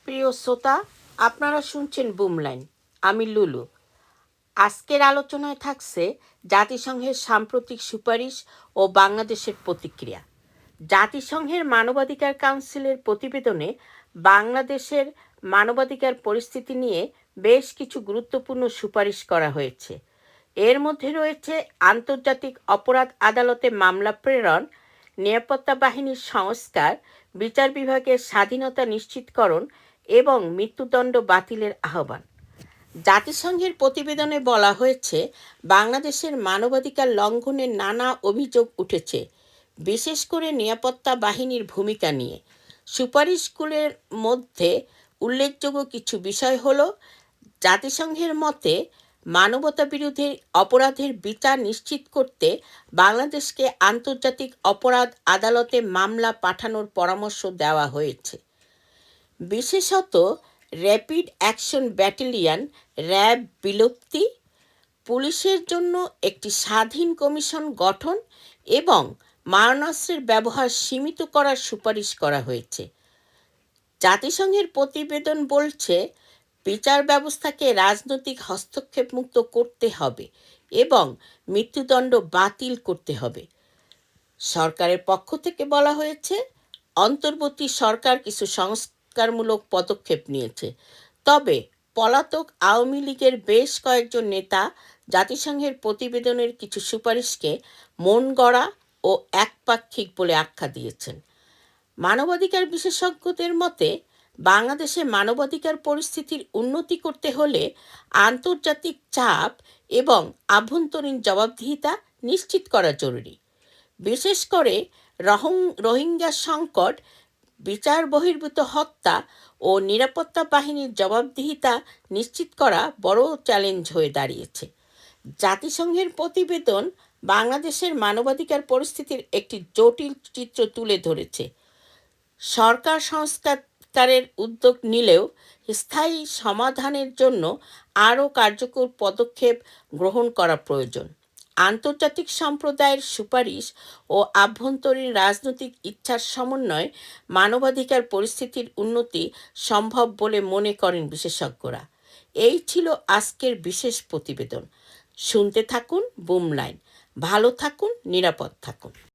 প্রিয় শ্রোতা, আপনারা শুনছেন বুমলাইন। আমি লুলু। আজকের আলোচনায় থাকছে জাতিসংঘের সাম্প্রতিক সুপারিশ ও বাংলাদেশের প্রতিক্রিয়া। জাতিসংঘের মানবাধিকার কাউন্সিলের প্রতিবেদনে বাংলাদেশের মানবাধিকার পরিস্থিতি নিয়ে বেশ কিছু গুরুত্বপূর্ণ সুপারিশ করা হয়েছে। এর মধ্যে রয়েছে আন্তর্জাতিক অপরাধ আদালতে মামলা প্রেরণ, নিরাপত্তা বাহিনীর সংস্কার, বিচার বিভাগের স্বাধীনতা নিশ্চিতকরণ এবং মৃত্যুদণ্ড বাতিলের আহ্বান। জাতিসংঘের প্রতিবেদনে বলা হয়েছে, বাংলাদেশের মানবাধিকার লঙ্ঘনের নানা অভিযোগ উঠেছে, বিশেষ করে নিরাপত্তা বাহিনীর ভূমিকা নিয়ে। সুপারিশগুলোর মধ্যে উল্লেখযোগ্য কিছু বিষয় হলো, জাতিসংঘের মতে মানবতাবিরোধী অপরাধের বিচার নিশ্চিত করতে বাংলাদেশকে আন্তর্জাতিক অপরাধ আদালতে মামলা পাঠানোর পরামর্শ দেওয়া হয়েছে। বিশেষত র্যাপিড অ্যাকশন ব্যাটালিয়ন র্যাব বিলুপ্তি, পুলিশের জন্য একটি স্বাধীন কমিশন গঠন এবং মারণাস্ত্রের ব্যবহার সীমিত করার সুপারিশ করা হয়েছে। জাতিসংঘের প্রতিবেদন বলছে, বিচার ব্যবস্থাকে রাজনৈতিক হস্তক্ষেপ মুক্ত করতে হবে এবং মৃত্যুদণ্ড বাতিল করতে হবে। সরকারের পক্ষ থেকে বলা হয়েছে, অন্তর্বর্তী সরকার কিছু সংস্কারমূলক পদক্ষেপ নিয়েছে, তবে পলাতক আওয়ামী লীগের বেশ কয়েকজন নেতা জাতিসংঘের প্রতিবেদনের কিছু সুপারিশকে মন গড়া ও একপাক্ষিক বলে আখ্যা দিয়েছেন। মানবাধিকার বিশেষজ্ঞদের মতে, বাংলাদেশে মানবাধিকার পরিস্থিতির উন্নতি করতে হলে আন্তর্জাতিক চাপ এবং আভ্যন্তরীণ জবাবদিহিতা নিশ্চিত করা জরুরি। বিশেষ করে রোহিঙ্গা সংকট, বিচার বহির্ভূত হত্যা ও নিরাপত্তা বাহিনীর জবাবদিহিতা নিশ্চিত করা বড় চ্যালেঞ্জ হয়ে দাঁড়িয়েছে। জাতিসংঘের প্রতিবেদন বাংলাদেশের মানবাধিকার পরিস্থিতির একটি জটিল চিত্র তুলে ধরেছে। সরকার সংস্কারের উদ্যোগ নিলেও স্থায়ী সমাধানের জন্য আরও কার্যকর পদক্ষেপ গ্রহণ করা প্রয়োজন। আন্তর্জাতিক সম্প্রদায়ের সুপারিশ ও আভ্যন্তরীণ রাজনৈতিক ইচ্ছার সমন্বয়ে মানবাধিকার পরিস্থিতির উন্নতি সম্ভব বলে মনে করেন বিশেষজ্ঞরা। এই ছিল আজকের বিশেষ প্রতিবেদন। শুনতে থাকুন বুমলাইন। ভালো থাকুন, নিরাপদ থাকুন।